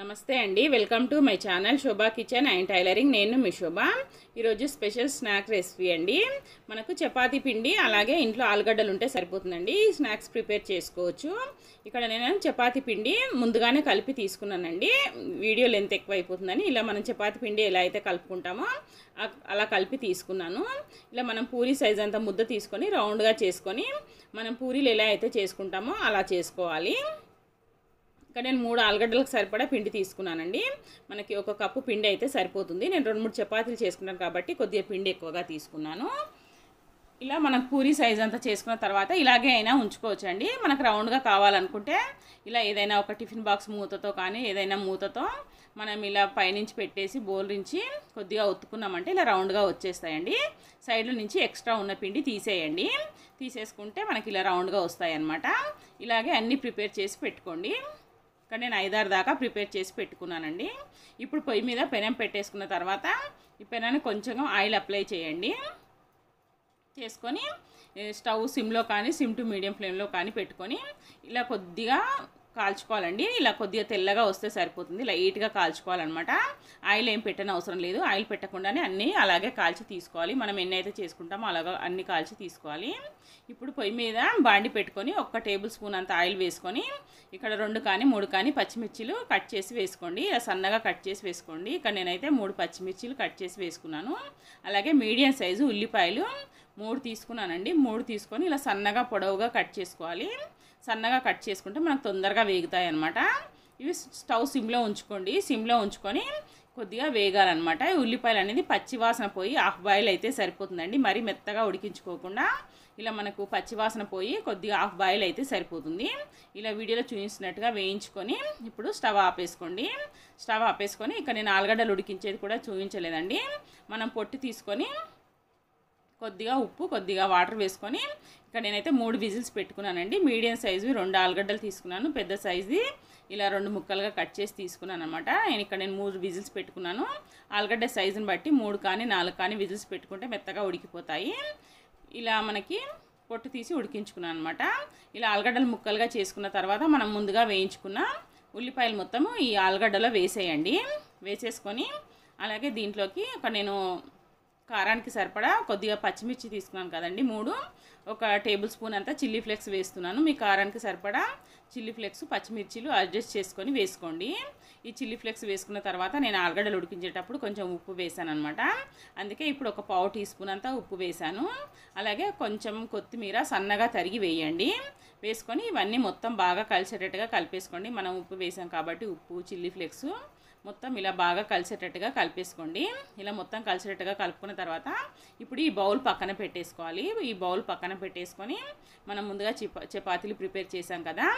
నమస్తే అండి, welcome to my channel Shobha kitchen and tailoring. నేను మీ శోభ. ఈరోజు స్పెషల్ స్నాక్ రెసిపీ అండి. మనకు చపాతీ పిండి అలాగే ఇంట్లో ఆలుగడ్డలు ఉంటే సరిపోతుందండి. స్నాక్స్ ప్రిపేర్ చేసుకోవచ్చు. ఇక్కడ నేను చపాతీ పిండి ముందుగానే కలిపి తీసుకున్నానండి. వీడియో లెంత్ ఎక్కువ అయిపోతుందని ఇలా మనం చపాతీ పిండి ఎలా అయితే కలుపుకుంటామో అలా కలిపి తీసుకున్నాను. ఇలా మనం పూరీ సైజ్ అంత ముద్ద తీసుకొని రౌండ్గా చేసుకొని మనం పూరీలు ఎలా అయితే చేసుకుంటామో అలా చేసుకోవాలి. ఇక్కడ నేను 3 ఆలుగడ్డలకు సరిపడా పిండి తీసుకున్నానండి. మనకి 1 కప్పు పిండి అయితే సరిపోతుంది. నేను 2-3 చపాతీలు చేసుకున్నాను కాబట్టి కొద్దిగా పిండి ఎక్కువగా తీసుకున్నాను. ఇలా మనం పూరీ సైజ్ అంతా చేసుకున్న తర్వాత ఇలాగే అయినా ఉంచుకోవచ్చండి. మనకు రౌండ్గా కావాలనుకుంటే ఇలా ఏదైనా ఒక టిఫిన్ బాక్స్ మూతతో కానీ ఏదైనా మూతతో మనం ఇలా పైనుంచి పెట్టేసి బౌల్ నుంచి కొద్దిగా ఒత్తుకున్నామంటే ఇలా రౌండ్గా వచ్చేస్తాయండి. సైడ్ల నుంచి ఎక్స్ట్రా ఉన్న పిండి తీసేయండి. తీసేసుకుంటే మనకి ఇలా రౌండ్గా వస్తాయి అన్నమాట. ఇలాగే అన్నీ ప్రిపేర్ చేసి పెట్టుకోండి. ఇక్కడ నేను 5-6 దాకా ప్రిపేర్ చేసి పెట్టుకున్నానండి. ఇప్పుడు పొయ్యి మీద పెనం పెట్టేసుకున్న తర్వాత ఈ పెనాన్ని కొంచెం ఆయిల్ అప్లై చేయండి. చేసుకొని స్టవ్ సిమ్లో కానీ సిమ్ టు మీడియం ఫ్లేమ్లో కానీ పెట్టుకొని ఇలా కొద్దిగా కాల్చుకోవాలండి. ఇలా కొద్దిగా తెల్లగా వస్తే సరిపోతుంది. లైట్గా కాల్చుకోవాలన్నమాట. ఆయిల్ ఏం పెట్టని అవసరం లేదు. ఆయిల్ పెట్టకుండానే అన్నీ అలాగే కాల్చి తీసుకోవాలి. మనం ఎన్ని అయితే చేసుకుంటామో అలాగా అన్నీ కాల్చి తీసుకోవాలి. ఇప్పుడు పొయ్యి మీద బాండి పెట్టుకొని 1 టేబుల్ స్పూన్ అంత ఆయిల్ వేసుకొని ఇక్కడ 2 కానీ 3 కానీ పచ్చిమిర్చిలు కట్ చేసి వేసుకోండి. ఇలా సన్నగా కట్ చేసి వేసుకోండి. ఇక్కడ నేనైతే 3 పచ్చిమిర్చిలు కట్ చేసి వేసుకున్నాను. అలాగే మీడియం సైజు ఉల్లిపాయలు 3 తీసుకున్నానండి. 3 తీసుకొని ఇలా సన్నగా పొడవుగా కట్ చేసుకోవాలి. సన్నగా కట్ చేసుకుంటే మనకు తొందరగా వేగుతాయి అన్నమాట. ఇవి స్టవ్ సిమ్లో ఉంచుకోండి. సిమ్లో ఉంచుకొని కొద్దిగా వేగాలన్నమాట. ఉల్లిపాయలు అనేది పచ్చివాసన పోయి హాఫ్ బాయిల్ అయితే సరిపోతుందండి. మరీ మెత్తగా ఉడికించుకోకుండా ఇలా మనకు పచ్చివాసన పోయి కొద్దిగా హాఫ్ బాయిల్ అయితే సరిపోతుంది. ఇలా వీడియోలో చూపించినట్టుగా వేయించుకొని ఇప్పుడు స్టవ్ ఆపేసుకోండి. స్టవ్ ఆపేసుకొని ఇక్కడ నేను ఆలుగడ్డలు ఉడికించేది కూడా చూపించలేదండి. మనం పొట్టు తీసుకొని కొద్దిగా ఉప్పు కొద్దిగా వాటర్ వేసుకొని ఇక్కడ నేనైతే 3 విజిల్స్ పెట్టుకున్నానండి. మీడియం సైజువి 2 ఆలుగడ్డలు తీసుకున్నాను. పెద్ద సైజుది ఇలా 2 ముక్కలుగా కట్ చేసి తీసుకున్నాను అనమాట. ఇక్కడ నేను 3 విజిల్స్ పెట్టుకున్నాను. ఆలుగడ్డ సైజుని బట్టి 3 కానీ 4 కానీ విజిల్స్ పెట్టుకుంటే మెత్తగా ఉడికిపోతాయి. ఇలా మనకి పొట్టు తీసి ఉడికించుకున్నాను అనమాట. ఇలా ఆలుగడ్డలు ముక్కలుగా చేసుకున్న తర్వాత మనం ముందుగా వేయించుకున్న ఉల్లిపాయలు మొత్తము ఈ ఆలుగడ్డలో వేసేయండి. వేసేసుకొని అలాగే దీంట్లోకి ఒక నేను కారానికి సరిపడా కొద్దిగా పచ్చిమిర్చి తీసుకున్నాను కదండి 3, 1 టేబుల్ స్పూన్ అంతా చిల్లీ ఫ్లేక్స్ వేస్తున్నాను. మీ కారానికి సరిపడా చిల్లీ ఫ్లేక్స్ పచ్చిమిర్చిలు అడ్జస్ట్ చేసుకొని వేసుకోండి. ఈ చిల్లీ ఫ్లేక్స్ వేసుకున్న తర్వాత నేను ఆలుగడ్డలు ఉడికించేటప్పుడు కొంచెం ఉప్పు వేసాను అనమాట. అందుకే ఇప్పుడు 1 పావు టీ స్పూన్ అంతా ఉప్పు వేసాను. అలాగే కొంచెం కొత్తిమీర సన్నగా తరిగి వేయండి. వేసుకొని ఇవన్నీ మొత్తం బాగా కలిసేటట్టుగా కలిపేసుకోండి. మనం ఉప్పు వేసాం కాబట్టి ఉప్పు చిల్లీ ఫ్లేక్స్ మొత్తం ఇలా బాగా కలిసేటట్టుగా కలిపేసుకోండి. ఇలా మొత్తం కలిసేటట్టుగా కలుపుకున్న తర్వాత ఇప్పుడు ఈ బౌల్ పక్కన పెట్టేసుకోవాలి. ఈ బౌల్ పక్కన పెట్టేసుకొని మనం ముందుగా చపాతీలు ప్రిపేర్ చేసాం కదా,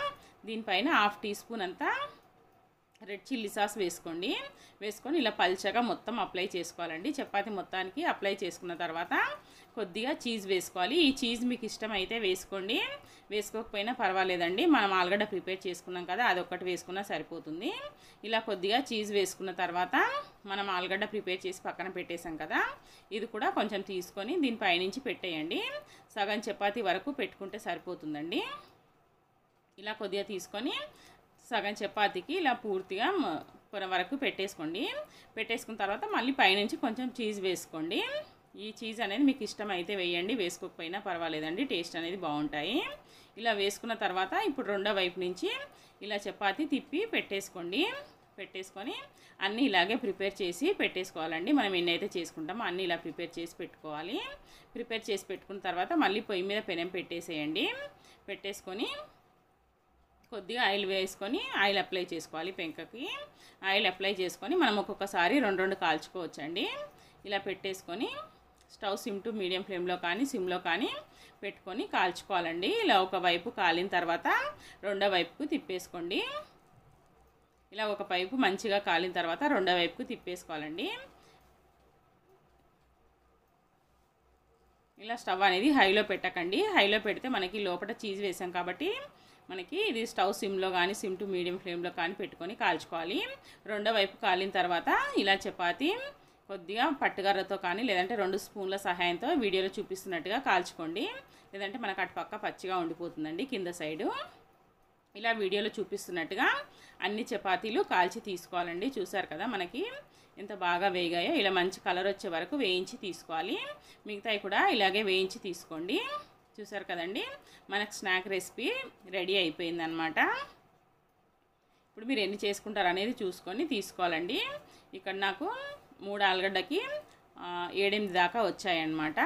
దీనిపైన 1/2 టీ స్పూన్ అంతా రెడ్ చిల్లీ సాస్ వేసుకోండి. వేసుకొని ఇలా పల్చగా మొత్తం అప్లై చేసుకోవాలండి. చపాతీ మొత్తానికి అప్లై చేసుకున్న తర్వాత కొద్దిగా చీజ్ వేసుకోవాలి. ఈ చీజ్ మీకు ఇష్టమైతే వేసుకోండి, వేసుకోకపోయినా పర్వాలేదండి. మనం ఆలుగడ్డ ప్రిపేర్ చేసుకున్నాం కదా, అదొక్కటి వేసుకున్నా సరిపోతుంది. ఇలా కొద్దిగా చీజ్ వేసుకున్న తర్వాత మనం ఆలుగడ్డ ప్రిపేర్ చేసి పక్కన పెట్టేసాం కదా, ఇది కూడా కొంచెం తీసుకొని దీనిపైనుంచి పెట్టేయండి. సగం చపాతీ వరకు పెట్టుకుంటే సరిపోతుందండి. ఇలా కొద్దిగా తీసుకొని సగం చపాతీకి ఇలా పూర్తిగా పొర వరకు పెట్టేసుకోండి. పెట్టేసుకున్న తర్వాత మళ్ళీ పైనుంచి కొంచెం చీజ్ వేసుకోండి. ఈ చీజ్ అనేది మీకు ఇష్టం అయితే వేయండి, వేసుకోకపోయినా పర్వాలేదండి, టేస్ట్ అనేది బాగుంటాయి. ఇలా వేసుకున్న తర్వాత ఇప్పుడు రెండో వైపు నుంచి ఇలా చపాతీ తిప్పి పెట్టేసుకోండి. పెట్టేసుకొని అన్నీ ఇలాగే ప్రిపేర్ చేసి పెట్టేసుకోవాలండి. మనం ఎన్నైతే చేసుకుంటామో అన్నీ ఇలా ప్రిపేర్ చేసి పెట్టుకోవాలి. ప్రిపేర్ చేసి పెట్టుకున్న తర్వాత మళ్ళీ పొయ్యి మీద పెనం పెట్టేసేయండి. పెట్టేసుకొని కొద్దిగా ఆయిల్ వేసుకొని ఆయిల్ అప్లై చేసుకోవాలి. పెంకకి ఆయిల్ అప్లై చేసుకొని మనం ఒక్కొక్కసారి 2 కాల్చుకోవచ్చండి. ఇలా పెట్టేసుకొని స్టవ్ సిమ్ టు మీడియం ఫ్లేమ్లో కానీ సిమ్లో కానీ పెట్టుకొని కాల్చుకోవాలండి. ఇలా ఒకవైపు కాలిన తర్వాత రెండో వైపుకు తిప్పేసుకోండి. ఇలా ఒక వైపు మంచిగా కాలిన తర్వాత రెండో వైపుకు తిప్పేసుకోవాలండి. ఇలా స్టవ్ అనేది హైలో పెట్టకండి. హైలో పెడితే మనకి లోపల చీజ్ వేసాం కాబట్టి మనకి ఇది స్టవ్ సిమ్లో కానీ సిమ్ టు మీడియం ఫ్లేమ్లో కానీ పెట్టుకొని కాల్చుకోవాలి. రెండో వైపు కాలిన తర్వాత ఇలా చపాతీ కొద్దిగా పట్టుగర్రతో కానీ లేదంటే 2 స్పూన్ల సహాయంతో వీడియోలో చూపిస్తున్నట్టుగా కాల్చుకోండి. లేదంటే మనకు అటు పక్క పచ్చిగా ఉండిపోతుందండి కింద సైడు. ఇలా వీడియోలో చూపిస్తున్నట్టుగా అన్ని చపాతీలు కాల్చి తీసుకోవాలండి. చూసారు కదా మనకి ఎంత బాగా వేగాయో. ఇలా మంచి కలర్ వచ్చే వరకు వేయించి తీసుకోవాలి. మిగతాయి కూడా ఇలాగే వేయించి తీసుకోండి. చూసారు కదండి మనకు స్నాక్ రెసిపీ రెడీ అయిపోయిందనమాట. ఇప్పుడు మీరు ఎన్ని చేసుకుంటారు అనేది చూసుకొని తీసుకోవాలండి. ఇక్కడ నాకు 3 ఆలుగడ్డకి 7-8 దాకా వచ్చాయన్నమాట.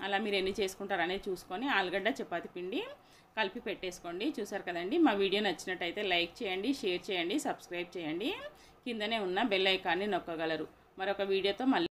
అలా మీరు ఎన్ని చేసుకుంటారు అనేది చూసుకొని ఆలుగడ్డ చపాతీ పిండి కలిపి పెట్టేసుకోండి. చూసారు కదండి మా వీడియో నచ్చినట్టయితే లైక్ చేయండి, షేర్ చేయండి, సబ్స్క్రైబ్ చేయండి. కిందనే ఉన్న బెల్ ఐకాన్ని నొక్కగలరు. మరొక వీడియోతో మళ్ళీ